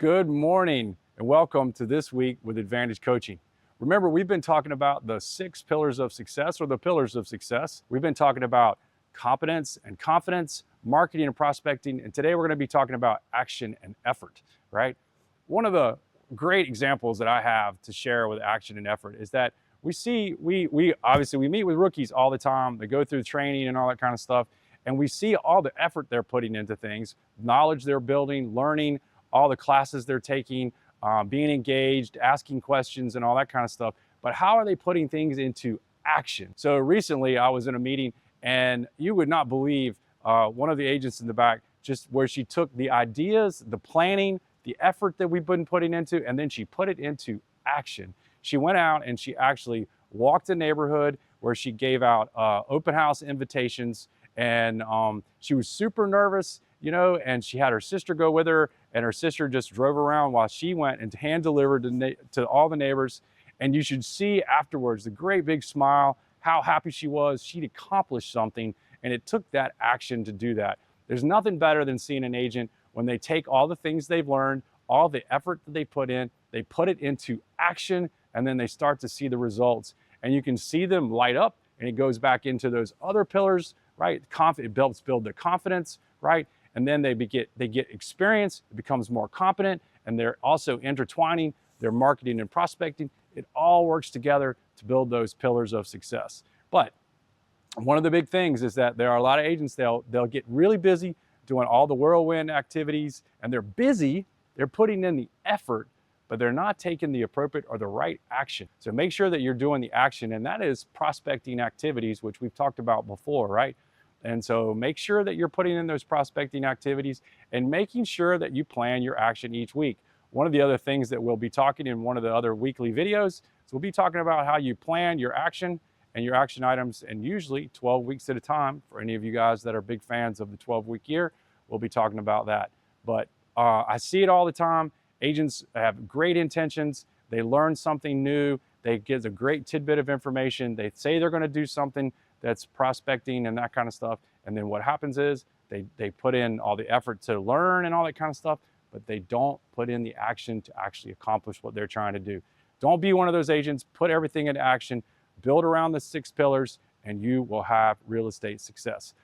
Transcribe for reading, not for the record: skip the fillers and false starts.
Good morning and welcome to This Week with Advantage Coaching. Remember, we've been talking about the 6 pillars of success, or the pillars of success. We've been talking about competence and confidence, marketing and prospecting, and today we're going to be talking about action and effort, right? One of the great examples that I have to share with action and effort is that we obviously we meet with rookies all the time. They go through training and all that kind of stuff, and we see all the effort they're putting into things, knowledge they're building, learning, all the classes they're taking, being engaged, asking questions and all that kind of stuff. But how are they putting things into action? So recently I was in a meeting and you would not believe one of the agents in the back, just where she took the ideas, the planning, the effort that we've been putting into, and then she put it into action. She went out and she actually walked the neighborhood where she gave out open house invitations, and she was super nervous, you know, and she had her sister go with her, and her sister just drove around while she went and hand delivered to all the neighbors. And you should see afterwards the great big smile, how happy she was. She'd accomplished something, and it took that action to do that. There's nothing better than seeing an agent when they take all the things they've learned, all the effort that they put in, they put it into action, and then they start to see the results. And you can see them light up, and it goes back into those other pillars, right? It helps build their confidence, right? And then they get experience, it becomes more competent, and they're also intertwining their marketing and prospecting. It all works together to build those pillars of success. But one of the big things is that there are a lot of agents, they'll get really busy doing all the whirlwind activities, and they're busy, they're putting in the effort, but they're not taking the appropriate or the right action. So make sure that you're doing the action, and that is prospecting activities, which we've talked about before, right? And so make sure that you're putting in those prospecting activities and making sure that you plan your action each week. One of the other things that we'll be talking in one of the other weekly videos is we'll be talking about how you plan your action and your action items, and usually 12 weeks at a time. For any of you guys that are big fans of the 12-week year, we'll be talking about that. But I see it all the time. Agents have great intentions. They learn something new. They get a great tidbit of information. They say they're going to do something that's prospecting and that kind of stuff. And then what happens is they put in all the effort to learn and all that kind of stuff, but they don't put in the action to actually accomplish what they're trying to do. Don't be one of those agents. Put everything into action, build around the 6 pillars, and you will have real estate success.